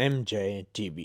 MJ TV।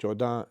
14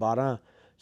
12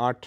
8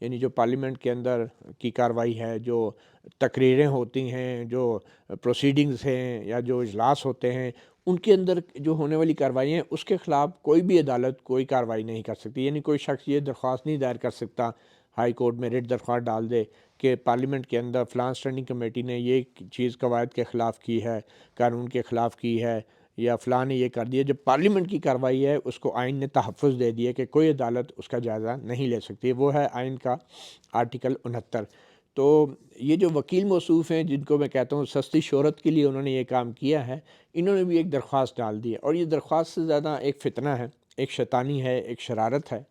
یعنی جو parliament کے اندر کی کارروائی ہے، جو تقریریں ہوتی ہیں، جو پروسیڈنگز ہیں یا جو اجلاس ہوتے ہیں، ان کے اندر جو ہونے والی کارروائی ہیں اس کے خلاف کوئی بھی عدالت کوئی کارروائی نہیں کر سکتی. یعنی کوئی شخص یہ درخواست نہیں دائر کر سکتا ہائی کورٹ میں، ریٹ درخواست ڈال دے کہ پارلیمنٹ کے اندر فلاں اسٹینڈنگ کمیٹی نے یہ چیز قواعد کے خلاف کی ہے، قانون کے خلاف کی ہے، یا فلاں نے یہ کر دیا. جب پارلیمنٹ کی کارروائی ہے اس کو آئین نے تحفظ دے دیا کہ کوئی عدالت اس کا جائزہ نہیں لے سکتی. وہ ہے آئین کا آرٹیکل 69. تو یہ جو وکیل موصوف ہیں جن کو میں کہتا ہوں سستی شہرت کے لیے انہوں نے یہ کام کیا ہے، انہوں نے بھی ایک درخواست ڈال دی ہے، اور یہ درخواست سے زیادہ ایک فتنہ ہے، ایک شیطانی ہے، ایک شرارت ہے.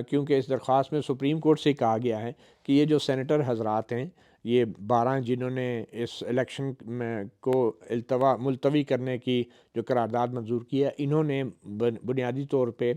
کیونکہ اس درخواست میں سپریم کورٹ سے کہا گیا ہے کہ یہ جو سینیٹر حضرات ہیں، یہ 12 جنہوں نے اس الیکشن میں کو ملتوی کرنے کی جو قرارداد منظور کی ہے، انہوں نے بنیادی طور پہ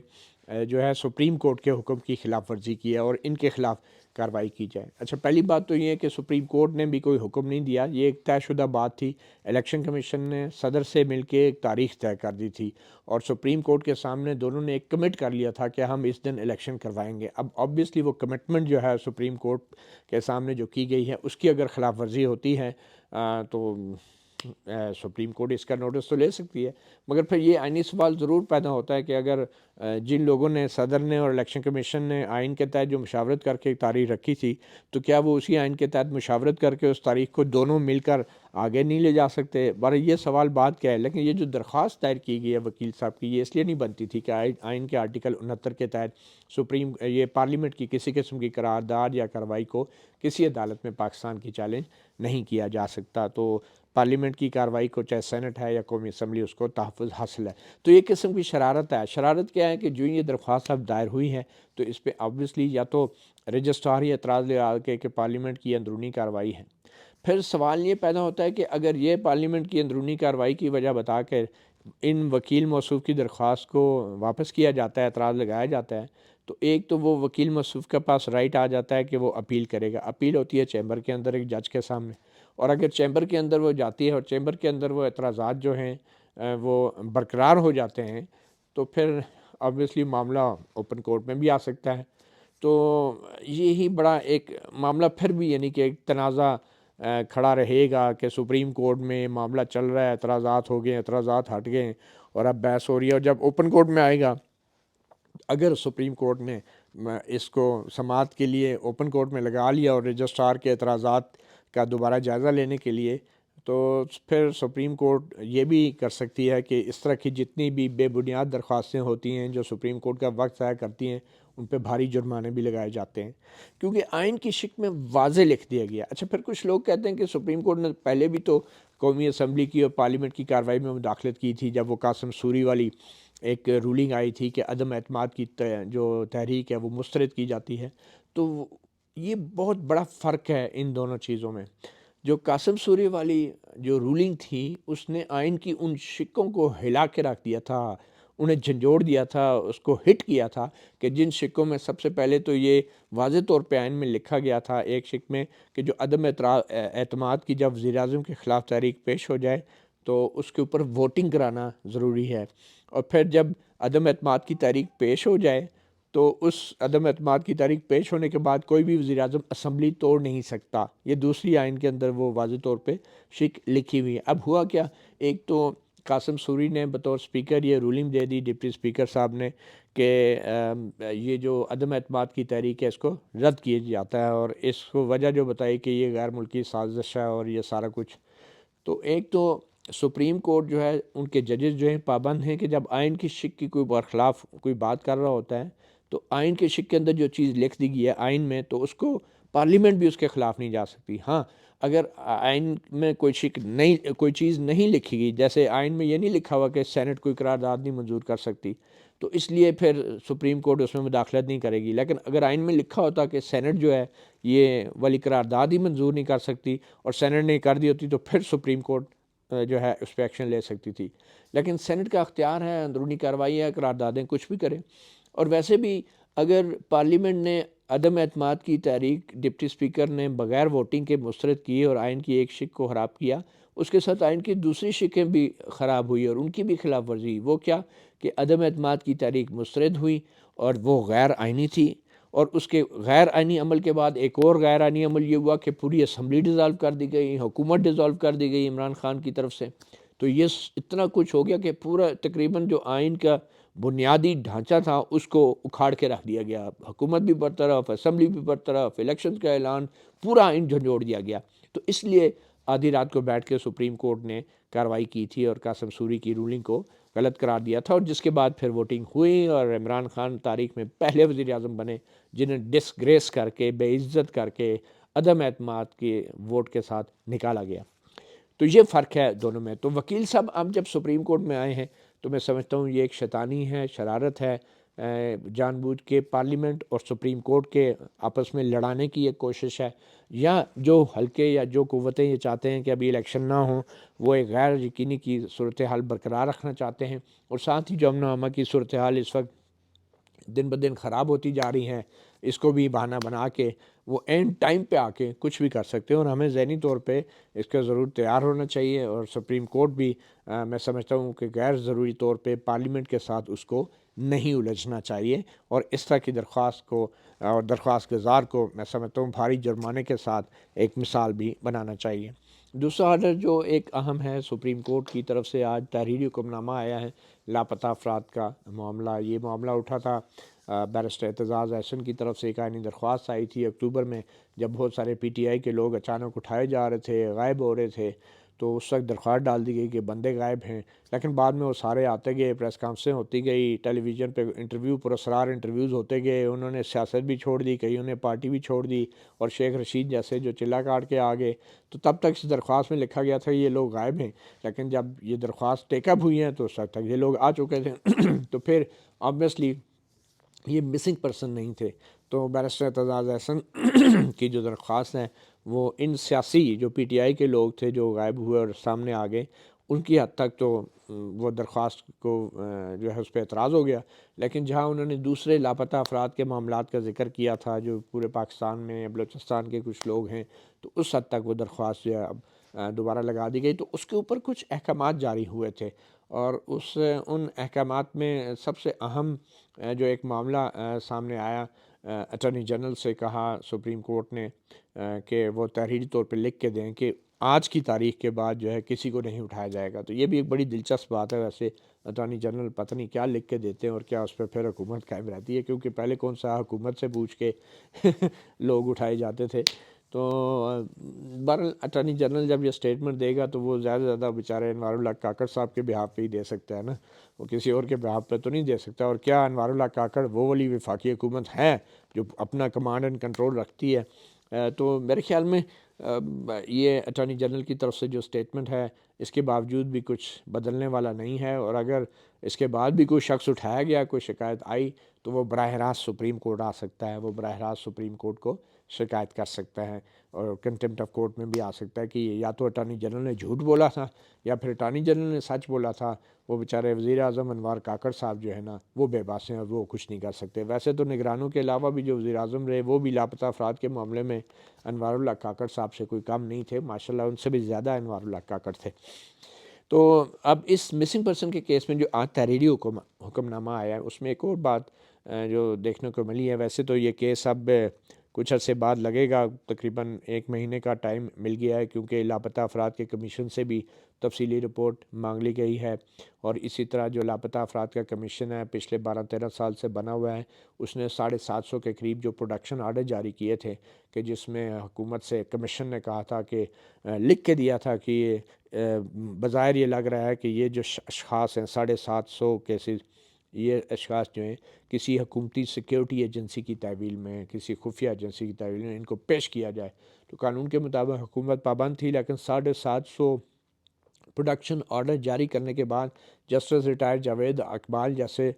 جو ہے سپریم کورٹ کے حکم کی خلاف ورزی کی ہے اور ان کے خلاف کارروائی کی جائے. اچھا، پہلی بات تو یہ ہے کہ سپریم کورٹ نے بھی کوئی حکم نہیں دیا، یہ ایک طے شدہ بات تھی. الیکشن کمیشن نے صدر سے مل کے ایک تاریخ طے کر دی تھی اور سپریم کورٹ کے سامنے دونوں نے ایک کمٹ کر لیا تھا کہ ہم اس دن الیکشن کروائیں گے. اب آبویسلی وہ کمٹمنٹ جو ہے سپریم کورٹ کے سامنے جو کی گئی ہے اس کی اگر خلاف ورزی ہوتی ہے تو سپریم کورٹ اس کا نوٹس تو لے سکتی ہے. مگر پھر یہ آئینی سوال ضرور پیدا ہوتا ہے کہ اگر جن لوگوں نے، صدر نے اور الیکشن کمیشن نے آئین کے تحت جو مشاورت کر کے ایک تاریخ رکھی تھی، تو کیا وہ اسی آئین کے تحت مشاورت کر کے اس تاریخ کو دونوں مل کر آگے نہیں لے جا سکتے؟ بارہ یہ سوال بات کیا ہے. لیکن یہ جو درخواست دائر کی گئی ہے وکیل صاحب کی، یہ اس لیے نہیں بنتی تھی کہ آئین کے آرٹیکل 69 کے تحت یہ پارلیمنٹ کی کسی قسم کی قرارداد یا کارروائی کو کسی عدالت میں پاکستان کی چیلنج نہیں کیا جا سکتا. تو پارلیمنٹ کی کارروائی کو چاہے سینٹ ہے یا قومی اسمبلی، اس کو تحفظ حاصل ہے. تو یہ قسم کی شرارت ہے. شرارت کیا ہے کہ جو یہ درخواست اب دائر ہوئی ہے تو اس پہ آبویسلی یا تو رجسٹرار ہی اعتراض لگا کے کہ پارلیمنٹ کی اندرونی کارروائی ہے. پھر سوال یہ پیدا ہوتا ہے کہ اگر یہ پارلیمنٹ کی اندرونی کارروائی کی وجہ بتا کے ان وکیل موصوف کی درخواست کو واپس کیا جاتا ہے، اعتراض لگایا جاتا ہے، تو ایک تو وہ وکیل موصوف کے پاس رائٹ آ جاتا ہے کہ وہ اپیل کرے گا. اپیل ہوتی ہے چیمبر کے اندر ایک جج کے سامنے، اور اگر چیمبر کے اندر وہ جاتی ہے اور چیمبر کے اندر وہ اعتراضات جو ہیں وہ برقرار ہو جاتے ہیں، تو پھر آبویسلی معاملہ اوپن کورٹ میں بھی آ سکتا ہے. تو یہی بڑا ایک معاملہ پھر بھی یعنی کہ ایک تنازع کھڑا رہے گا کہ سپریم کورٹ میں معاملہ چل رہا ہے، اعتراضات ہو گئے، اعتراضات ہٹ گئے اور اب بحث ہو رہی ہے. اور جب اوپن کورٹ میں آئے گا، اگر سپریم کورٹ نے اس کو سماعت کے لیے اوپن کورٹ میں لگا لیا اور رجسٹرار کے اعتراضات کا دوبارہ جائزہ لینے کے لیے، تو پھر سپریم کورٹ یہ بھی کر سکتی ہے کہ اس طرح کی جتنی بھی بے بنیاد درخواستیں ہوتی ہیں جو سپریم کورٹ کا وقت ضائع کرتی ہیں، ان پہ بھاری جرمانے بھی لگائے جاتے ہیں، کیونکہ آئین کی شک میں واضح لکھ دیا گیا. اچھا، پھر کچھ لوگ کہتے ہیں کہ سپریم کورٹ نے پہلے بھی تو قومی اسمبلی کی اور پارلیمنٹ کی کارروائی میں مداخلت کی تھی، جب وہ قاسم سوری والی ایک رولنگ آئی تھی کہ عدم اعتماد کی جو تحریک ہے وہ مسترد کی جاتی ہے. تو یہ بہت بڑا فرق ہے ان دونوں چیزوں میں. جو قاسم سوری والی جو رولنگ تھی، اس نے آئین کی ان شکوں کو ہلا کے رکھ دیا تھا، انہیں جھنجھوڑ دیا تھا، اس کو ہٹ کیا تھا کہ جن شکوں میں سب سے پہلے تو یہ واضح طور پہ آئین میں لکھا گیا تھا ایک شک میں کہ جو عدم اعتماد کی جب وزیر اعظم کے خلاف تحریک پیش ہو جائے تو اس کے اوپر ووٹنگ کرانا ضروری ہے، اور پھر جب عدم اعتماد کی تحریک پیش ہو جائے تو اس عدم اعتماد کی تحریک پیش ہونے کے بعد کوئی بھی وزیر اعظم اسمبلی توڑ نہیں سکتا. یہ دوسری آئین کے اندر وہ واضح طور پہ شک لکھی ہوئی ہے. اب ہوا کیا، ایک تو قاسم سوری نے بطور سپیکر یہ رولنگ دے دی ڈپٹی سپیکر صاحب نے کہ یہ جو عدم اعتماد کی تحریک ہے اس کو رد کیا جاتا ہے، اور اس کو وجہ جو بتائی کہ یہ غیر ملکی سازش ہے اور یہ سارا کچھ. تو ایک تو سپریم کورٹ جو ہے، ان کے ججز جو ہیں پابند ہیں کہ جب آئین کی شک کی کوئی برخلاف کوئی بات کر رہا ہوتا ہے تو آئین کے شک کے اندر جو چیز لکھ دی گئی ہے آئین میں، تو اس کو پارلیمنٹ بھی اس کے خلاف نہیں جا سکتی. ہاں، اگر آئین میں کوئی شک نہیں، کوئی چیز نہیں لکھی گئی، جیسے آئین میں یہ نہیں لکھا ہوا کہ سینٹ کوئی قرارداد نہیں منظور کر سکتی، تو اس لیے پھر سپریم کورٹ اس میں مداخلت نہیں کرے گی. لیکن اگر آئین میں لکھا ہوتا کہ سینٹ جو ہے یہ والی قرارداد ہی منظور نہیں کر سکتی اور سینٹ نے کر دی ہوتی، تو پھر سپریم کورٹ جو ہے اس پہ ایکشن لے سکتی تھی. لیکن سینٹ کا اختیار ہے، اندرونی کارروائی ہے، قراردادیں کچھ بھی کرے. اور ویسے بھی اگر پارلیمنٹ نے عدم اعتماد کی تحریک ڈپٹی سپیکر نے بغیر ووٹنگ کے مسترد کی اور آئین کی ایک شک کو خراب کیا، اس کے ساتھ آئین کی دوسری شکیں بھی خراب ہوئی اور ان کی بھی خلاف ورزی. وہ کیا کہ عدم اعتماد کی تحریک مسترد ہوئی اور وہ غیر آئینی تھی، اور اس کے غیر آئینی عمل کے بعد ایک اور غیر آئینی عمل یہ ہوا کہ پوری اسمبلی ڈیزالو کر دی گئی، حکومت ڈیزالو کر دی گئی عمران خان کی طرف سے. تو یہ اتنا کچھ ہو گیا کہ پورا تقریباً جو آئین کا بنیادی ڈھانچہ تھا اس کو اکھاڑ کے رکھ دیا گیا. حکومت بھی برطرف، اسمبلی بھی برطرف، الیکشن کا اعلان، پورا آئین جھنجھوڑ دیا گیا. تو اس لیے آدھی رات کو بیٹھ کے سپریم کورٹ نے کارروائی کی تھی اور قاسم سوری کی رولنگ کو غلط قرار دیا تھا، اور جس کے بعد پھر ووٹنگ ہوئی اور عمران خان تاریخ میں پہلے وزیر اعظم بنے جنہیں ڈسگریس کر کے، بے عزت کر کے، عدم اعتماد کے ووٹ کے ساتھ نکالا گیا. تو یہ فرق ہے دونوں میں. تو وکیل صاحب اب جب سپریم کورٹ میں آئے ہیں تو میں سمجھتا ہوں یہ ایک شیطانی ہے، شرارت ہے، جان بوجھ کے پارلیمنٹ اور سپریم کورٹ کے آپس میں لڑانے کی ایک کوشش ہے، یا جو حلقے یا جو قوتیں یہ چاہتے ہیں کہ ابھی الیکشن نہ ہوں وہ ایک غیر یقینی کی صورتحال برقرار رکھنا چاہتے ہیں. اور ساتھ ہی جو امن و امان کی صورتحال اس وقت دن بدن خراب ہوتی جا رہی ہیں، اس کو بھی بہانہ بنا کے وہ اینڈ ٹائم پہ آ کے کچھ بھی کر سکتے ہیں. اور ہمیں ذہنی طور پہ اس کا ضرور تیار ہونا چاہیے، اور سپریم کورٹ بھی میں سمجھتا ہوں کہ غیر ضروری طور پہ پارلیمنٹ کے ساتھ اس کو نہیں الجھنا چاہیے، اور اس طرح کی درخواست کو اور درخواست گزار کو میں سمجھتا ہوں بھاری جرمانے کے ساتھ ایک مثال بھی بنانا چاہیے. دوسرا آرڈر جو ایک اہم ہے سپریم کورٹ کی طرف سے، آج تحریری حکم نامہ آیا ہے لاپتہ افراد کا معاملہ. یہ معاملہ اٹھا تھا بیرسٹر اعتزاز احسن کی طرف سے. ایک آئینی درخواست آئی تھی اکتوبر میں، جب بہت سارے پی ٹی آئی کے لوگ اچانک اٹھائے جا رہے تھے، غائب ہو رہے تھے، تو اس وقت درخواست ڈال دی گئی کہ بندے غائب ہیں. لیکن بعد میں وہ سارے آتے گئے، پریس کانفرنسیں ہوتی گئی، ٹیلی ویژن پہ انٹرویو، پراسرار انٹرویوز ہوتے گئے. انہوں نے سیاست بھی چھوڑ دی، کئیوں نے پارٹی بھی چھوڑ دی، اور شیخ رشید جیسے جو چلا کاٹ کے آ گئے. تو تب تک اس درخواست میں لکھا گیا تھا یہ لوگ غائب ہیں، لیکن جب یہ درخواست ٹیک اپ ہوئی ہیں تو اس وقت تک یہ لوگ آ چکے تھے. تو پھر آبویسلی یہ مسنگ پرسن نہیں تھے. تو بیرسٹر اعتزاز احسن کی جو درخواست ہے وہ ان سیاسی جو پی ٹی آئی کے لوگ تھے جو غائب ہوئے اور سامنے آ گئے، ان کی حد تک تو وہ درخواست کو جو ہے اس پہ اعتراض ہو گیا. لیکن جہاں انہوں نے دوسرے لاپتہ افراد کے معاملات کا ذکر کیا تھا جو پورے پاکستان میں، بلوچستان کے کچھ لوگ ہیں، تو اس حد تک وہ درخواست جو ہے اب دوبارہ لگا دی گئی. تو اس کے اوپر کچھ احکامات جاری ہوئے تھے، اور ان احکامات میں سب سے اہم جو ایک معاملہ سامنے آیا، اٹارنی جنرل سے کہا سپریم کورٹ نے کہ وہ تحریری طور پہ لکھ کے دیں کہ آج کی تاریخ کے بعد جو ہے کسی کو نہیں اٹھایا جائے گا. تو یہ بھی ایک بڑی دلچسپ بات ہے. ویسے اٹارنی جنرل پتہ نہیں کیا لکھ کے دیتے ہیں اور کیا اس پہ پھر حکومت قائم رہتی ہے، کیونکہ پہلے کون سا حکومت سے پوچھ کے لوگ اٹھائے جاتے تھے. تو بہرحال اٹارنی جنرل جب یہ سٹیٹمنٹ دے گا تو وہ زیادہ سے زیادہ بیچارے انوار اللہ کاکڑ صاحب کے بہاف پہ ہی دے سکتا ہے نا، وہ کسی اور کے بہاف پہ تو نہیں دے سکتا. اور کیا انوار اللہ کاکڑ وہ والی وفاقی حکومت ہے جو اپنا کمانڈ اینڈ کنٹرول رکھتی ہے؟ تو میرے خیال میں یہ اٹارنی جنرل کی طرف سے جو سٹیٹمنٹ ہے اس کے باوجود بھی کچھ بدلنے والا نہیں ہے. اور اگر اس کے بعد بھی کوئی شخص اٹھایا گیا، کوئی شکایت آئی، تو وہ براہ راست سپریم کورٹ آ سکتا ہے، وہ براہ راست سپریم کورٹ کو شکایت کر سکتا ہے، اور کنٹمپٹ آف کورٹ میں بھی آ سکتا ہے کہ یا تو اٹارنی جنرل نے جھوٹ بولا تھا یا پھر اٹارنی جنرل نے سچ بولا تھا. وہ بیچارے وزیر اعظم انوار کاکڑ صاحب جو ہے نا وہ بے باس ہیں اور وہ کچھ نہیں کر سکتے. ویسے تو نگرانوں کے علاوہ بھی جو وزیر اعظم رہے وہ بھی لاپتہ افراد کے معاملے میں انوار اللہ کاکڑ صاحب سے کوئی کم نہیں تھے، ماشاءاللہ ان سے بھی زیادہ انوار اللہ کاکڑ تھے. تو اب اس مسنگ پرسن کے کیس میں جو آج تحریری حکم نامہ آیا ہے اس میں ایک اور بات جو دیکھنے کو ملی ہے. ویسے تو یہ کیس اب کچھ عرصے بعد لگے گا، تقریباً 1 مہینے کا ٹائم مل گیا ہے، کیونکہ لاپتہ افراد کے کمیشن سے بھی تفصیلی رپورٹ مانگ لی گئی ہے. اور اسی طرح جو لاپتہ افراد کا کمیشن ہے پچھلے 12-13 سال سے بنا ہوا ہے، اس نے 750 کے قریب جو پروڈکشن آرڈر جاری کیے تھے، کہ جس میں حکومت سے کمیشن نے کہا تھا کہ لکھ کے دیا تھا کہ بظاہر یہ لگ رہا ہے کہ یہ جو اشخاص ہیں 750 کیسز، یہ اشخاص جو ہیں کسی حکومتی سیکیورٹی ایجنسی کی تحویل میں، کسی خفیہ ایجنسی کی تحویل میں ان کو پیش کیا جائے. تو قانون کے مطابق حکومت پابند تھی، لیکن 750 پروڈکشن آرڈر جاری کرنے کے بعد جسٹس ریٹائر جاوید اقبال جیسے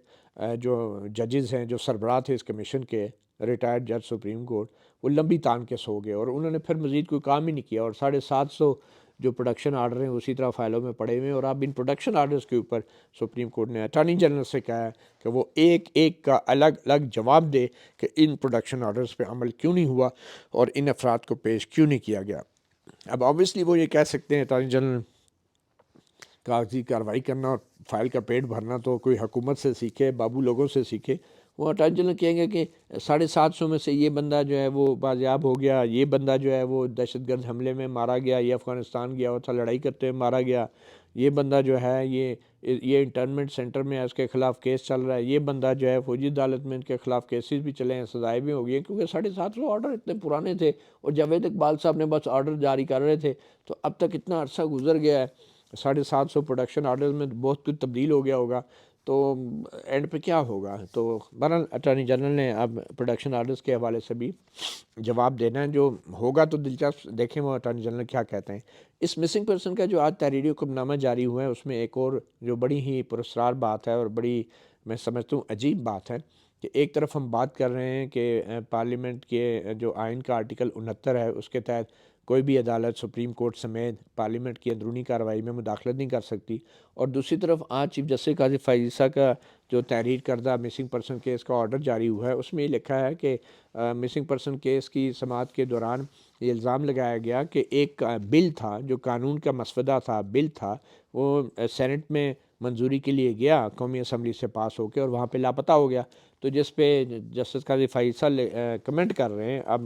جو ججز ہیں، جو سربراہ تھے اس کمیشن کے، ریٹائرڈ جج سپریم کورٹ، وہ لمبی تان کے سو گئے اور انہوں نے پھر مزید کوئی کام ہی نہیں کیا. اور 750 جو پروڈکشن آرڈر ہیں اسی طرح فائلوں میں پڑے ہوئے ہیں. اور اب ان پروڈکشن آرڈرز کے اوپر سپریم کورٹ نے اٹارنی جنرل سے کہا ہے کہ وہ ایک ایک کا الگ الگ جواب دے کہ ان پروڈکشن آرڈرز پہ عمل کیوں نہیں ہوا اور ان افراد کو پیش کیوں نہیں کیا گیا. اب آبویسلی وہ یہ کہہ سکتے ہیں اٹارنی جنرل، کاغذی کارروائی کرنا اور فائل کا پیٹ بھرنا تو کوئی حکومت سے سیکھے، بابو لوگوں سے سیکھے. وہ اٹارنی جنرل کہیں گے کہ 750 میں سے یہ بندہ جو ہے وہ بازیاب ہو گیا، یہ بندہ جو ہے وہ دہشت گرد حملے میں مارا گیا، یہ افغانستان گیا ہوا تھا لڑائی کرتے ہوئے مارا گیا، یہ بندہ جو ہے یہ انٹرنمنٹ سینٹر میں اس کے خلاف کیس چل رہا ہے، یہ بندہ جو ہے فوجی عدالت میں ان کے خلاف کیسز بھی چلے ہیں، سزائیں بھی ہو گئی ہیں، کیونکہ 750 آرڈر اتنے پرانے تھے اور جاوید اقبال صاحب نے بس آرڈر جاری کر رہے تھے، تو اب تک اتنا عرصہ گزر گیا ہے، 750 پروڈکشن آرڈر میں بہت کچھ تبدیل ہو گیا ہوگا، تو اینڈ پہ کیا ہوگا؟ تو بہرحال اٹارنی جنرل نے اب پروڈکشن آرڈرز کے حوالے سے بھی جواب دینا ہے، جو ہوگا تو دلچسپ دیکھیں وہ اٹارنی جنرل کیا کہتے ہیں۔ اس مسنگ پرسن کا جو آج تحریری حکم نامہ جاری ہوا ہے، اس میں ایک اور جو بڑی ہی پراسرار بات ہے اور بڑی میں سمجھتا ہوں عجیب بات ہے کہ ایک طرف ہم بات کر رہے ہیں کہ پارلیمنٹ کے جو آئین کا آرٹیکل 69 ہے اس کے تحت کوئی بھی عدالت سپریم کورٹ سمیت پارلیمنٹ کی اندرونی کارروائی میں مداخلت نہیں کر سکتی، اور دوسری طرف آج چیف جسٹس قاضی فائز عیسیٰ کا جو تحریر کردہ مسنگ پرسن کیس کا آرڈر جاری ہوا ہے، اس میں یہ لکھا ہے کہ مسنگ پرسن کیس کی سماعت کے دوران یہ الزام لگایا گیا کہ ایک بل تھا جو قانون کا مسودہ تھا، بل تھا، وہ سینٹ میں منظوری کے لیے گیا، قومی اسمبلی سے پاس ہو کے اور وہاں پہ لاپتہ ہو گیا، تو جس پہ جسٹس قاضی فائز عیسیٰ کمنٹ کر رہے ہیں اب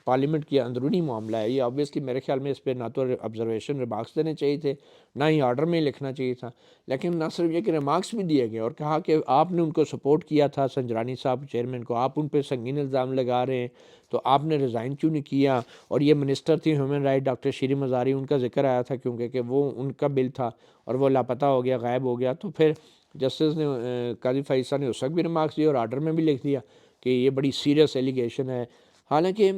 پارلیمنٹ کی اندرونی معاملہ ہے یہ، آبویسلی میرے خیال میں اس پہ نہ تو آبزرویشن ریمارکس دینے چاہیے تھے، نہ ہی آرڈر میں لکھنا چاہیے تھا، لیکن نہ صرف یہ کہ ریمارکس بھی دیے گئے اور کہا کہ آپ نے ان کو سپورٹ کیا تھا سنجرانی صاحب چیئرمین کو، آپ ان پہ سنگین الزام لگا رہے ہیں تو آپ نے ریزائن کیوں نہیں کیا؟ اور یہ منسٹر تھی human right doctor Shireen Mazari, ان کا ذکر آیا تھا کیونکہ کہ وہ ان کا بل تھا اور وہ لاپتہ ہو گیا، غائب ہو گیا، تو پھر جسٹس نے قاضی فائز عیسیٰ نے اس وقت بھی ریمارکس دیے اور آرڈر میں بھی لکھ دیا کہ یہ بڑی سیریس ایلیگیشن ہے، حالانکہ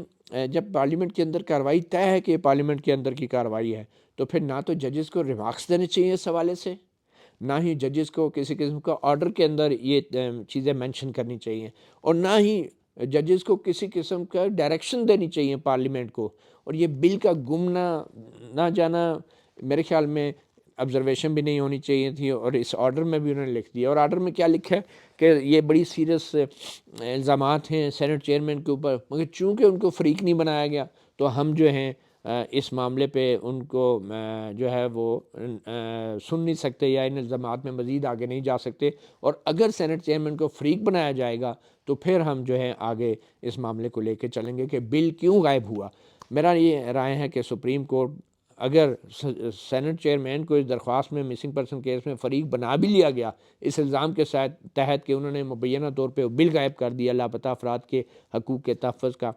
جب پارلیمنٹ کے اندر کارروائی طے ہے کہ پارلیمنٹ کے اندر کی کارروائی ہے تو پھر نہ تو ججز کو ریمارکس دینے چاہیے اس حوالے سے، نہ ہی ججز کو کسی قسم کا آرڈر کے اندر یہ چیزیں مینشن کرنی چاہیے، اور نہ ہی ججز کو کسی قسم کا ڈائریکشن دینی چاہیے پارلیمنٹ کو، اور یہ بل کا گم نہ جانا میرے خیال میں آبزرویشن بھی نہیں ہونی چاہیے تھی، اور اس آرڈر میں بھی انہوں نے لکھ دیا، اور آرڈر میں کیا لکھا ہے کہ یہ بڑی سیریس الزامات ہیں سینٹ چیئرمین کے اوپر، مگر چونکہ ان کو فریق نہیں بنایا گیا تو ہم جو ہیں اس معاملے پہ ان کو جو ہے وہ سن نہیں سکتے یا ان الزامات میں مزید آگے نہیں جا سکتے، اور اگر سینٹ چیئرمین کو فریق بنایا جائے گا تو پھر ہم جو ہے آگے اس معاملے کو لے کے چلیں گے کہ بل کیوں غائب ہوا۔ میرا یہ رائے ہے کہ سپریم کورٹ اگر سینٹ چیئرمین کو اس درخواست میں مسنگ پرسن کیس میں فریق بنا بھی لیا گیا اس الزام کے تحت کہ انہوں نے مبینہ طور پہ بل غائب کر دیا لاپتہ افراد کے حقوق کے تحفظ کا،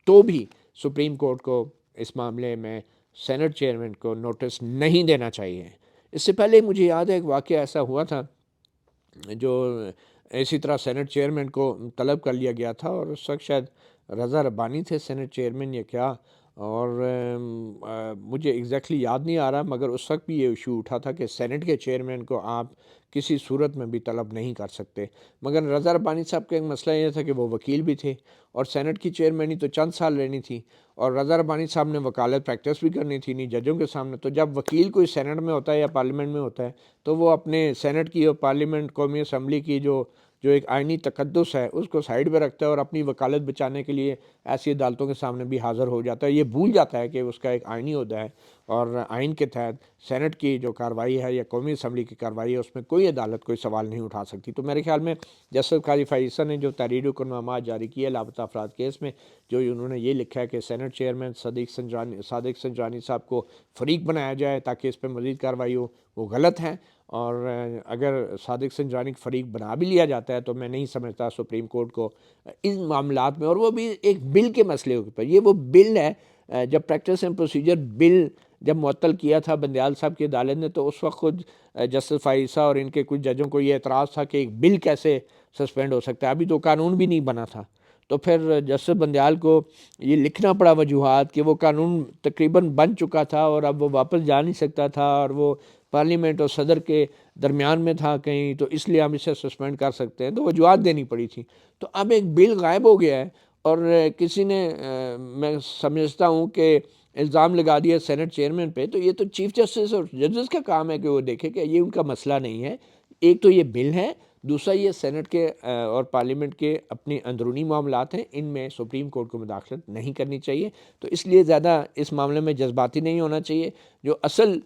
تو بھی سپریم کورٹ کو اس معاملے میں سینٹ چیئرمین کو نوٹس نہیں دینا چاہیے۔ اس سے پہلے مجھے یاد ہے ایک واقعہ ایسا ہوا تھا جو اسی طرح سینٹ چیئرمین کو طلب کر لیا گیا تھا، اور اس وقت شاید رضا ربانی تھے سینٹ چیئرمین یا کیا، اور مجھے ایگزیکٹلی یاد نہیں آ رہا، مگر اس وقت بھی یہ ایشو اٹھا تھا کہ سینٹ کے چیئرمین کو آپ کسی صورت میں بھی طلب نہیں کر سکتے، مگر رضا ربانی صاحب کا ایک مسئلہ یہ تھا کہ وہ وکیل بھی تھے اور سینٹ کی چیئرمینی تو چند سال رہنی تھی، اور رضا ربانی صاحب نے وکالت پریکٹس بھی کرنی تھی نہیں ججوں کے سامنے، تو جب وکیل کوئی سینٹ میں ہوتا ہے یا پارلیمنٹ میں ہوتا ہے تو وہ اپنے سینٹ کی اور پارلیمنٹ قومی اسمبلی کی جو ایک آئینی تقدس ہے اس کو سائیڈ پہ رکھتا ہے اور اپنی وکالت بچانے کے لیے ایسی عدالتوں کے سامنے بھی حاضر ہو جاتا ہے، یہ بھول جاتا ہے کہ اس کا ایک آئینی عہدہ ہے، اور آئین کے تحت سینٹ کی جو کارروائی ہے یا قومی اسمبلی کی کارروائی ہے اس میں کوئی عدالت کوئی سوال نہیں اٹھا سکتی۔ تو میرے خیال میں جسٹس قاضی فائز عیسیٰ نے جو تحریری حکم نامہ جاری کیا ہے لاپتہ افراد کیس میں، جو انہوں نے یہ لکھا ہے کہ سینٹ چیئرمین صادق سنجرانی صاحب کو فریق بنایا جائے تاکہ اس پہ مزید کارروائی ہو، وہ غلط ہے، اور اگر صادق سنجرانی کو فریق بنا بھی لیا جاتا ہے تو میں نہیں سمجھتا سپریم کورٹ کو ان معاملات میں، اور وہ بھی ایک بل کے مسئلے کے اوپر، یہ وہ بل ہے جب پریکٹس اینڈ پروسیجر بل جب معطل کیا تھا بندیال صاحب کی عدالت نے، تو اس وقت خود جسٹس فائز عیسیٰ اور ان کے کچھ ججوں کو یہ اعتراض تھا کہ ایک بل کیسے سسپینڈ ہو سکتا ہے، ابھی تو قانون بھی نہیں بنا تھا، تو پھر جسٹس بندیال کو یہ لکھنا پڑا وجوہات کہ وہ قانون تقریباً بن چکا تھا اور اب وہ واپس جا نہیں سکتا تھا، اور وہ پارلیمنٹ اور صدر کے درمیان میں تھا کہیں، تو اس لیے ہم اسے سسپینڈ کر سکتے ہیں، تو وجوہات دینی پڑی تھی، تو اب ایک بل غائب ہو گیا ہے اور کسی نے میں سمجھتا ہوں کہ الزام لگا دیا سینٹ چیئرمین پہ، تو یہ تو چیف جسٹس اور ججز کا کام ہے کہ وہ دیکھے کہ یہ ان کا مسئلہ نہیں ہے، ایک تو یہ بل ہے، دوسرا یہ سینٹ کے اور پارلیمنٹ کے اپنے اندرونی معاملات ہیں، ان میں سپریم کورٹ کو مداخلت نہیں کرنی چاہیے، تو اس لیے زیادہ اس معاملے میں جذباتی نہیں ہونا چاہیے، جو اصل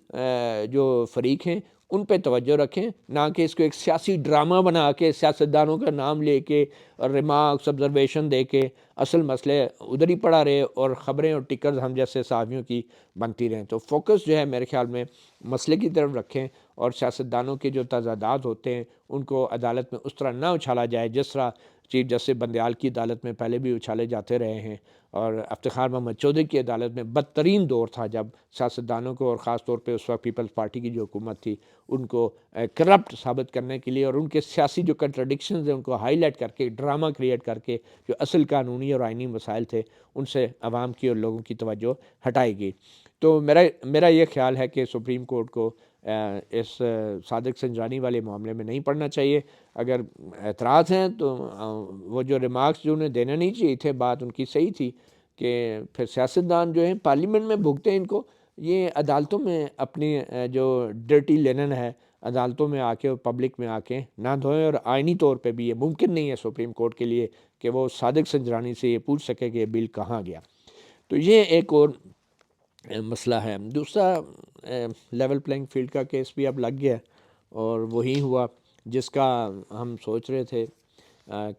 جو فریق ہیں ان پہ توجہ رکھیں، نہ کہ اس کو ایک سیاسی ڈرامہ بنا کے سیاستدانوں کا نام لے کے اور ریمارکس آبزرویشن دے کے اصل مسئلے ادھر ہی پڑا رہے اور خبریں اور ٹکرز ہم جیسے صحافیوں کی بنتی رہیں۔ تو فوکس جو ہے میرے خیال میں مسئلے کی طرف رکھیں، اور سیاستدانوں کے جو تضادات ہوتے ہیں ان کو عدالت میں اس طرح نہ اچھالا جائے جس طرح چیف جسٹس بندیال کی عدالت میں پہلے بھی اچھالے جاتے رہے ہیں، اور افتخار محمد چودھری کی عدالت میں بدترین دور تھا جب سیاستدانوں کو، اور خاص طور پہ اس وقت پیپلز پارٹی کی جو حکومت تھی، ان کو کرپٹ ثابت کرنے کے لیے اور ان کے سیاسی جو کنٹرڈکشنز ہیں ان کو ہائی لائٹ کر کے، ڈرامہ کریٹ کر کے جو اصل قانونی اور آئینی مسائل تھے ان سے عوام کی اور لوگوں کی توجہ ہٹائی گئی۔ تو میرا یہ خیال ہے کہ سپریم کورٹ کو اس صادق سنجرانی والے معاملے میں نہیں پڑھنا چاہیے۔ اگر اعتراض ہیں تو وہ جو ریمارکس جو انہیں دینا نہیں چاہیے تھے، بات ان کی صحیح تھی کہ پھر سیاستدان جو ہیں پارلیمنٹ میں بھگتے ہیں ان کو، یہ عدالتوں میں اپنی جو ڈرٹی لینن ہے عدالتوں میں آ کے اور پبلک میں آ کے نہ دھوئیں، اور آئینی طور پہ بھی یہ ممکن نہیں ہے سپریم کورٹ کے لیے کہ وہ صادق سنجرانی سے یہ پوچھ سکے کہ یہ بل کہاں گیا۔ تو یہ ایک اور مسئلہ ہے۔ دوسرا لیول پلینگ فیلڈ کا کیس بھی اب لگ گیا، اور وہی ہوا جس کا ہم سوچ رہے تھے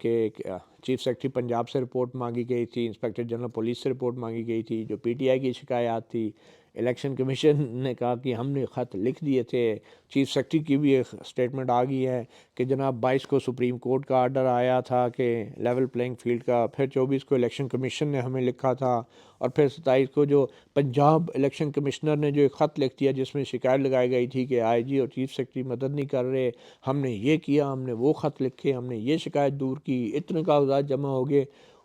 کہ چیف سیکرٹری پنجاب سے رپورٹ مانگی گئی تھی، انسپیکٹر جنرل پولیس سے رپورٹ مانگی گئی تھی، جو پی ٹی آئی کی شکایات تھی، الیکشن کمیشن نے کہا کہ ہم نے خط لکھ دیے تھے، چیف سیکرٹری کی بھی ایک سٹیٹمنٹ آ گئی ہے کہ جناب 22 کو سپریم کورٹ کا آرڈر آیا تھا کہ لیول پلینگ فیلڈ کا، پھر 24 کو الیکشن کمیشن نے ہمیں لکھا تھا، اور پھر 27 کو جو پنجاب الیکشن کمشنر نے جو ایک خط لکھ دیا جس میں شکایت لگائی گئی تھی کہ آئی جی اور چیف سیکرٹری مدد نہیں کر رہے، ہم نے یہ کیا، ہم نے وہ خط لکھے، ہم نے یہ شکایت دور کی، اتنے کاغذات جمع ہو گئے۔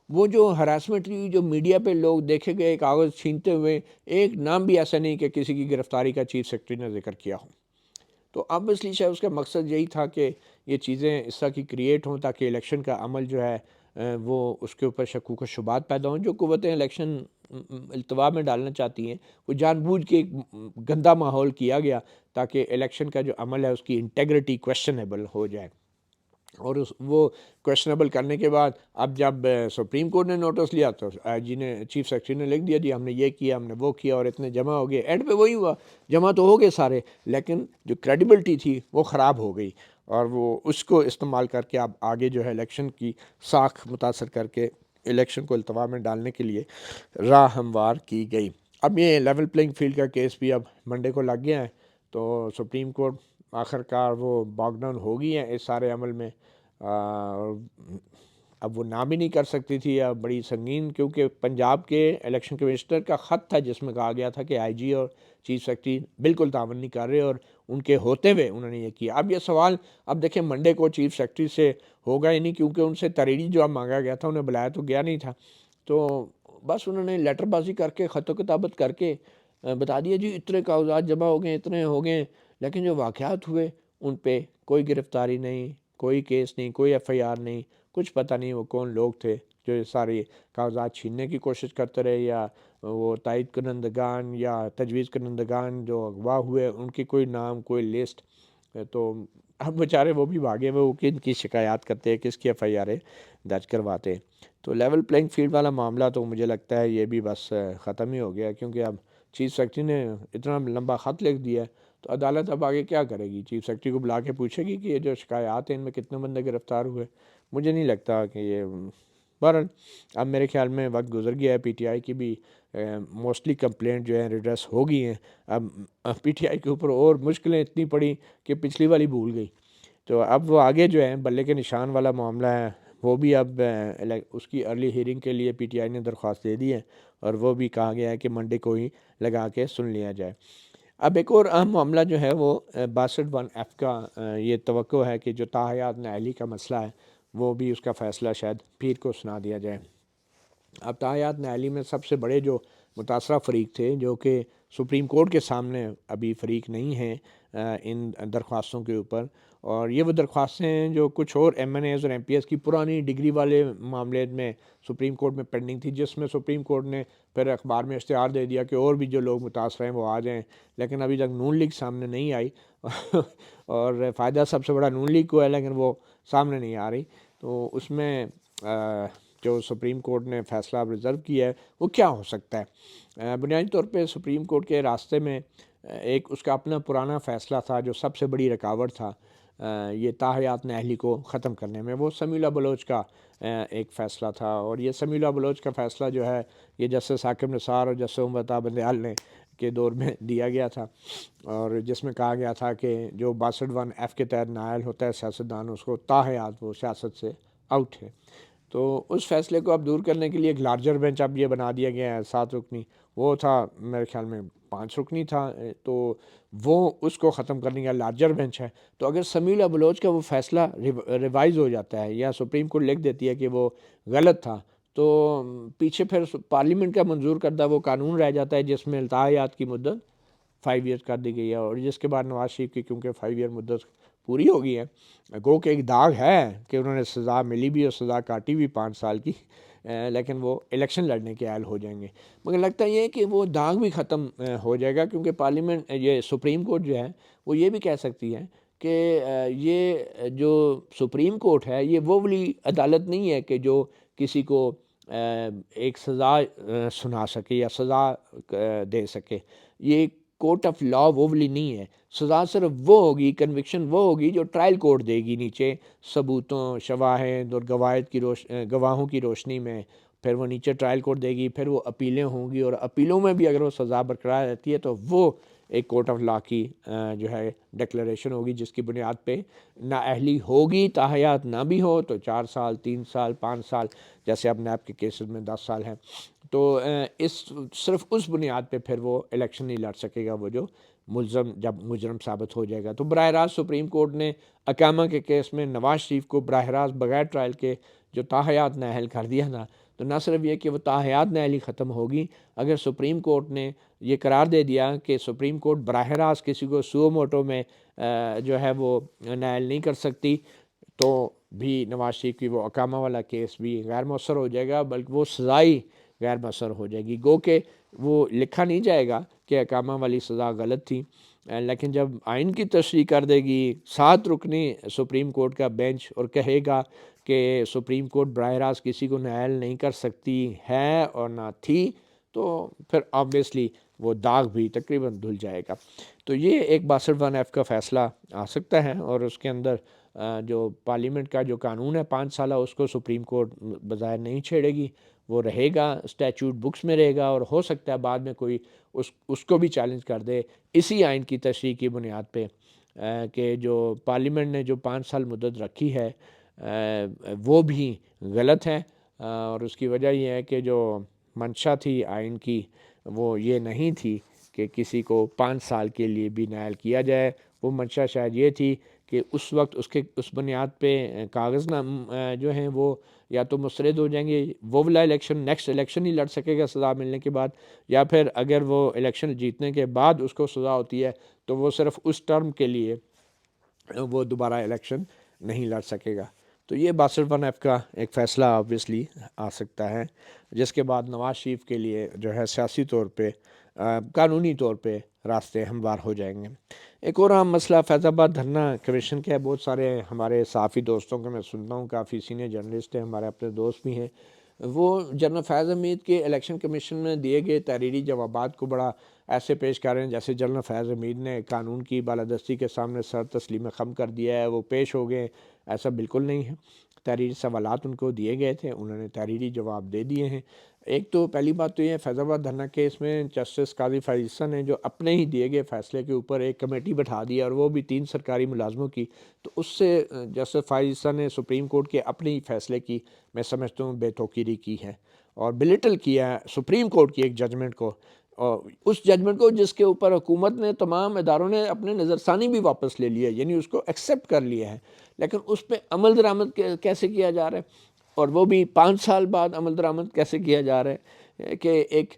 وہ جو ہراسمنٹ ہوئی، جو میڈیا پہ لوگ دیکھے گئے کاغذ چھینتے ہوئے، ایک نام بھی ایسا نہیں کہ کسی کی گرفتاری کا چیف سیکرٹری نے ذکر کیا ہو۔ تو اب اس لیے شاید اس کا مقصد یہی تھا کہ یہ چیزیں اس طرح کی کریٹ ہوں تاکہ الیکشن کا عمل جو ہے وہ اس کے اوپر شکوک و شبہات پیدا ہوں۔ جو قوتیں الیکشن التوا میں ڈالنا چاہتی ہیں، وہ جان بوجھ کے ایک گندا ماحول کیا گیا تاکہ الیکشن کا جو عمل ہے اس کی انٹیگریٹی کویسچنیبل ہو جائے، اور وہ کویشچنیبل کرنے کے بعد اب جب سپریم کورٹ نے نوٹس لیا تو آئی جی نے، چیف سیکرٹری نے لکھ دیا جی ہم نے یہ کیا، ہم نے وہ کیا، اور اتنے جمع ہو گئے۔ اینڈ پہ وہی ہوا، جمع تو ہو گئے سارے، لیکن جو کریڈیبلٹی تھی وہ خراب ہو گئی، اور وہ اس کو استعمال کر کے اب آگے جو ہے الیکشن کی ساکھ متاثر کر کے الیکشن کو التوا میں ڈالنے کے لیے راہ ہموار کی گئی۔ اب یہ لیول پلینگ فیلڈ کا کیس بھی اب منڈے کو لگ گیا ہے، تو سپریم کورٹ آخر کار وہ باگ ڈاؤن ہو گئی ہیں اس سارے عمل میں۔ اب وہ نہ بھی نہیں کر سکتی تھی، اب بڑی سنگین، کیونکہ پنجاب کے الیکشن کمشنر کا خط تھا جس میں کہا گیا تھا کہ آئی جی اور چیف سیکرٹری بالکل تعاون نہیں کر رہے، اور ان کے ہوتے ہوئے انہوں نے یہ کیا۔ اب یہ سوال اب دیکھیں منڈے کو چیف سیکرٹری سے ہوگا ہی نہیں، کیونکہ ان سے تحریری جواب مانگا گیا تھا، انہیں بلایا تو گیا نہیں تھا، تو بس انہوں نے لیٹر بازی کر کے، خط و کتابت کر کے بتا دیا جی اتنے کاغذات جمع ہو گئے، اتنے ہو گئے، لیکن جو واقعات ہوئے ان پہ کوئی گرفتاری نہیں، کوئی کیس نہیں، کوئی ایف آئی آر نہیں، کچھ پتہ نہیں وہ کون لوگ تھے جو یہ سارے کاغذات چھیننے کی کوشش کرتے رہے، یا وہ تائید کنندگان یا تجویز کنندگان جو اغوا ہوئے ان کی کوئی نام، کوئی لسٹ۔ تو اب بیچارے وہ بھی بھاگے ہوئے، وہ کن کی شکایات کرتے ہیں، کس کی ایف آئی آریں درج کرواتے ہیں۔ تو لیول پلینگ فیلڈ والا معاملہ تو مجھے لگتا ہے یہ بھی بس ختم ہی ہو گیا، کیونکہ اب چیف سیکرٹری نے اتنا لمبا خط لکھ دیا ہے، تو عدالت اب آگے کیا کرے گی؟ چیف سیکرٹری کو بلا کے پوچھے گی کہ یہ جو شکایات ہیں ان میں کتنے بندے گرفتار ہوئے؟ مجھے نہیں لگتا کہ یہ، بہرحال اب میرے خیال میں وقت گزر گیا ہے، پی ٹی آئی کی بھی موسٹلی کمپلینٹ جو ہیں ریڈریس ہو گئی ہیں۔ اب پی ٹی آئی کے اوپر اور مشکلیں اتنی پڑی کہ پچھلی والی بھول گئی، تو اب وہ آگے جو ہے بلے کے نشان والا معاملہ ہے، وہ بھی اب اس کی ارلی ہیئرنگ کے لیے پی ٹی آئی نے درخواست دے دی ہے، اور وہ بھی کہا گیا ہے کہ منڈے کو ہی لگا کے سن لیا جائے۔ اب ایک اور اہم معاملہ جو ہے وہ 62(1)(f) کا یہ توقع ہے کہ جو تاحیات نااہلی کا مسئلہ ہے وہ بھی اس کا فیصلہ شاید پیر کو سنا دیا جائے۔ اب تاحیات نااہلی میں سب سے بڑے جو متاثرہ فریق تھے، جو کہ سپریم کورٹ کے سامنے ابھی فریق نہیں ہیں ان درخواستوں کے اوپر، اور یہ وہ درخواستیں ہیں جو کچھ اور ایم این ایز اور ایم پی ایس کی پرانی ڈگری والے معاملے میں سپریم کورٹ میں پینڈنگ تھی، جس میں سپریم کورٹ نے پھر اخبار میں اشتہار دے دیا کہ اور بھی جو لوگ متاثر ہیں وہ آ جائیں، لیکن ابھی تک نون لیگ سامنے نہیں آئی اور فائدہ سب سے بڑا نون لیگ کو ہے، لیکن وہ سامنے نہیں آ رہی۔ تو اس میں جو سپریم کورٹ نے فیصلہ ریزرو کیا ہے وہ کیا ہو سکتا ہے؟ بنیادی طور پہ سپریم کورٹ کے راستے میں ایک اس کا اپنا پرانا فیصلہ تھا جو سب سے بڑی رکاوٹ تھا یہ تاحیات نااہلی کو ختم کرنے میں، وہ سمیع اللہ بلوچ کا ایک فیصلہ تھا۔ اور یہ سمیع اللہ بلوچ کا فیصلہ جو ہے یہ جسٹس حاکم نثار اور جسٹس عمر عطا بندیال نے کے دور میں دیا گیا تھا، اور جس میں کہا گیا تھا کہ جو 62(1) کے تحت نائل ہوتا ہے سیاستدان، اس کو تاحیات وہ سیاست سے آؤٹ ہے۔ تو اس فیصلے کو اب دور کرنے کے لیے ایک لارجر بینچ اب یہ بنا دیا گیا ہے 7 رکنی، وہ تھا میرے خیال میں 5 رکنی تھا، تو وہ اس کو ختم کرنے کا لارجر بینچ ہے۔ تو اگر سمیع اللہ بلوچ کا وہ فیصلہ ریوائز ہو جاتا ہے یا سپریم کورٹ لکھ دیتی ہے کہ وہ غلط تھا، تو پیچھے پھر پارلیمنٹ کا منظور کردہ وہ قانون رہ جاتا ہے جس میں التحایات کی مدت 5 ایئر کر دی گئی ہے، اور جس کے بعد نواز شریف کی کیونکہ 5 ایئر مدت پوری ہو گئی ہے، گو کہ ایک داغ ہے کہ انہوں نے سزا ملی بھی اور سزا کاٹی بھی 5 سال کی، لیکن وہ الیکشن لڑنے کے اہل ہو جائیں گے۔ مگر لگتا یہ ہے کہ وہ داغ بھی ختم ہو جائے گا، کیونکہ پارلیمنٹ یہ سپریم کورٹ جو ہے وہ یہ بھی کہہ سکتی ہے کہ یہ جو سپریم کورٹ ہے یہ وہ والی عدالت نہیں ہے کہ جو کسی کو ایک سزا سنا سکے یا سزا دے سکے، یہ کورٹ آف لا وہ والی نہیں ہے۔ سزا صرف وہ ہوگی، کنوکشن وہ ہوگی جو ٹرائل کورٹ دے گی نیچے ثبوتوں، شواہد اور گواہوں کی روشنی میں، پھر وہ نیچے ٹرائل کورٹ دے گی، پھر وہ اپیلیں ہوں گی، اور اپیلوں میں بھی اگر وہ سزا برقرار رہتی ہے تو وہ ایک کورٹ آف لا کی جو ہے ڈکلیریشن ہوگی، جس کی بنیاد پہ نااہلی ہوگی، تاحیات نہ بھی ہو تو 4 سال، 3 سال، 5 سال، جیسے اب نیب کے کیسز میں 10 سال ہیں۔ تو صرف اس بنیاد پہ پھر وہ الیکشن نہیں لڑ سکے گا وہ جو ملزم، جب مجرم ثابت ہو جائے گا۔ تو براہ راست سپریم کورٹ نے اقامہ کے کیس میں نواز شریف کو براہ راست بغیر ٹرائل کے جو تاحیات نااہل کر دیا نا، تو نہ صرف یہ کہ وہ تاحیات نااہلی ختم ہوگی، اگر سپریم کورٹ نے یہ قرار دے دیا کہ سپریم کورٹ براہ راست کسی کو سو موٹو میں جو ہے وہ نااہل نہیں کر سکتی، تو بھی نواز شریف کی وہ اقامہ والا کیس بھی غیر مؤثر ہو جائے گا، بلکہ وہ سزائی غیر مؤثر ہو جائے گی، گو کہ وہ لکھا نہیں جائے گا کہ اقامہ والی سزا غلط تھی، لیکن جب آئین کی تشریح کر دے گی 7 رکنی سپریم کورٹ کا بینچ اور کہے گا کہ سپریم کورٹ براہ راست کسی کو نااہل نہیں کر سکتی ہے اور نہ تھی، تو پھر آبویسلی وہ داغ بھی تقریباً دھل جائے گا۔ تو یہ ایک 62(1) کا فیصلہ آ سکتا ہے، اور اس کے اندر جو پارلیمنٹ کا جو قانون ہے 5 سالہ، اس کو سپریم کورٹ بظاہر نہیں چھیڑے گی، وہ رہے گا، اسٹیچوٹ بکس میں رہے گا، اور ہو سکتا ہے بعد میں کوئی اس کو بھی چیلنج کر دے اسی آئین کی تشریح کی بنیاد پہ کہ جو پارلیمنٹ نے جو 5 سال مدت رکھی ہے وہ بھی غلط ہے، اور اس کی وجہ یہ ہے کہ جو منشا تھی آئین کی وہ یہ نہیں تھی کہ کسی کو 5 سال کے لیے بھی نائل کیا جائے، وہ منشا شاید یہ تھی کہ اس وقت اس بنیاد پہ کاغذ جو ہیں وہ یا تو مسترد ہو جائیں گے، وہ والا نیکسٹ الیکشن ہی لڑ سکے گا سزا ملنے کے بعد، یا پھر اگر وہ الیکشن جیتنے کے بعد اس کو سزا ہوتی ہے تو وہ صرف اس ٹرم کے لیے وہ دوبارہ الیکشن نہیں لڑ سکے گا۔ تو یہ 62(1) کا ایک فیصلہ آبویسلی آ سکتا ہے، جس کے بعد نواز شریف کے لیے جو ہے سیاسی طور پہ قانونی طور پہ راستے ہموار ہو جائیں گے۔ ایک اور اہم مسئلہ فیض آباد دھرنا کمیشن کا ہے۔ بہت سارے ہمارے صحافی دوستوں کو میں سنتا ہوں، کافی سینئر جرنلسٹ ہیں، ہمارے اپنے دوست بھی ہیں، وہ جنرل فیض حمید کے الیکشن کمیشن میں دیے گئے تحریری جوابات کو بڑا ایسے پیش کر رہے ہیں جیسے جنرل فیض حمید نے قانون کی بالادستی کے سامنے سر تسلیم خم کر دیا ہے، وہ پیش ہو گئے۔ ایسا بالکل نہیں ہے، تحریری سوالات ان کو دیے گئے تھے، انہوں نے تحریری جواب دے دیے ہیں۔ ایک تو پہلی بات تو یہ ہے فیض آباد دھرنا کیس میں جسٹس قاضی فائز عیسیٰ نے جو اپنے ہی دیے گئے فیصلے کے اوپر ایک کمیٹی بٹھا دی، اور وہ بھی 3 سرکاری ملازموں کی، تو اس سے جسٹس فائز عیسیٰ نے سپریم کورٹ کے اپنے ہی فیصلے کی میں سمجھتا ہوں بے توقیری کی ہے، اور بلٹل کیا ہے سپریم کورٹ کی ایک ججمنٹ کو، اور اس ججمنٹ کو جس کے اوپر حکومت نے، تمام اداروں نے اپنے نظر ثانی بھی واپس لے لیا ہے، یعنی اس کو ایکسیپٹ کر لیا ہے، لیکن اس پہ عمل درآمد کیسے کیا جا رہا ہے، اور وہ بھی 5 سال بعد عمل درآمد کیسے کیا جا رہا ہے کہ ایک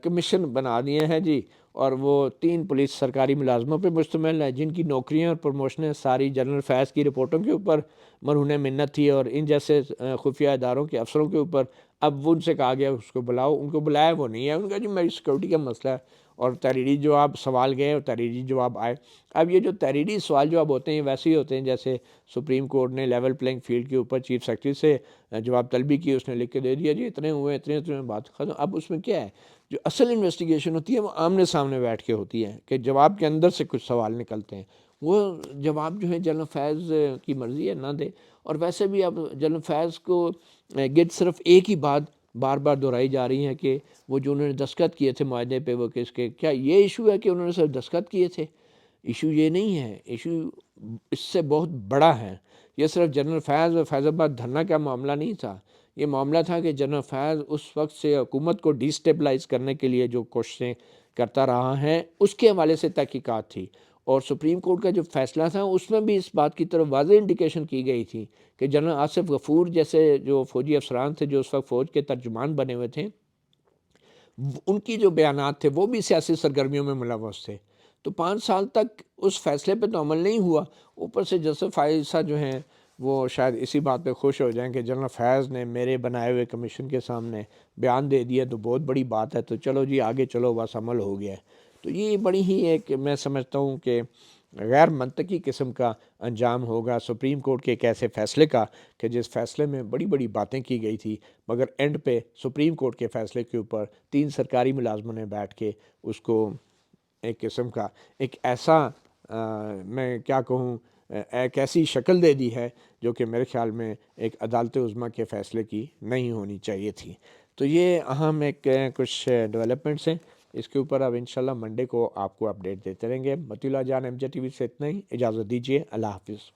کمیشن بنا دیے ہیں جی، اور وہ 3 پولیس سرکاری ملازموں پہ مشتمل ہے، جن کی نوکریاں اور پروموشنیں ساری جنرل فیض کی رپورٹوں کے اوپر مرہون منت تھی، اور ان جیسے خفیہ اداروں کے افسروں کے اوپر اب وہ ان سے کہا گیا اس کو بلاؤ، ان کو بلایا وہ نہیں ہے، ان کا جی میری سیکورٹی کا مسئلہ ہے، اور تحریری جواب سوال گئے اور تحریری جواب آئے۔ اب یہ جو تحریری سوال جواب ہوتے ہیں ویسے ہی ہوتے ہیں جیسے سپریم کورٹ نے لیول پلینگ فیلڈ کے اوپر چیف سیکرٹری سے جواب طلبی کی، اس نے لکھ کے دے دیا جی اتنے ہوئے اتنے بات ختم۔ اب اس میں کیا ہے، جو اصل انویسٹیگیشن ہوتی ہے وہ آمنے سامنے بیٹھ کے ہوتی ہے کہ جواب کے اندر سے کچھ سوال نکلتے ہیں، وہ جواب جو ہے جنرل فیض کی مرضی ہے نہ دے۔ اور ویسے بھی اب جنرل فیض کو گرد صرف ایک ہی بات بار بار دہرائی جا رہی ہے کہ وہ جو انہوں نے دستخط کیے تھے معاہدے پہ وہ کس کے، کیا یہ ایشو ہے کہ انہوں نے صرف دستخط کیے تھے؟ ایشو یہ نہیں ہے، ایشو اس سے بہت بڑا ہے۔ یہ صرف جنرل فیض اور فیض آباد دھرنا کا معاملہ نہیں تھا، یہ معاملہ تھا کہ جنرل فیض اس وقت سے حکومت کو ڈی سٹیبلائز کرنے کے لیے جو کوششیں کرتا رہا ہے اس کے حوالے سے تحقیقات تھی، اور سپریم کورٹ کا جو فیصلہ تھا اس میں بھی اس بات کی طرف واضح انڈیکیشن کی گئی تھی کہ جنرل آصف غفور جیسے جو فوجی افسران تھے جو اس وقت فوج کے ترجمان بنے ہوئے تھے، ان کی جو بیانات تھے وہ بھی سیاسی سرگرمیوں میں ملوث تھے۔ تو 5 سال تک اس فیصلے پہ تو عمل نہیں ہوا، اوپر سے جوزف فائزہ جو ہیں وہ شاید اسی بات پہ خوش ہو جائیں کہ جنرل فیض نے میرے بنائے ہوئے کمیشن کے سامنے بیان دے دیا تو بہت بڑی بات ہے، تو چلو جی آگے چلو بس عمل ہو گیا ہے۔ تو یہ بڑی ہی ایک میں سمجھتا ہوں کہ غیر منطقی قسم کا انجام ہوگا سپریم کورٹ کے ایک ایسے فیصلے کا کہ جس فیصلے میں بڑی بڑی باتیں کی گئی تھی، مگر اینڈ پہ سپریم کورٹ کے فیصلے کے اوپر 3 سرکاری ملازموں نے بیٹھ کے اس کو ایک قسم کا ایک ایسا میں کیا کہوں ایک ایسی شکل دے دی ہے جو کہ میرے خیال میں ایک عدالت عظمیٰ کے فیصلے کی نہیں ہونی چاہیے تھی۔ تو یہ اہم ایک کچھ ڈیولپمنٹس ہیں، اس کے اوپر اب انشاءاللہ منڈے کو آپ کو اپڈیٹ دیتے رہیں گے۔ مطیع اللہ جان، ایم جے ٹی وی سے اتنا ہی، اجازت دیجیے، اللہ حافظ۔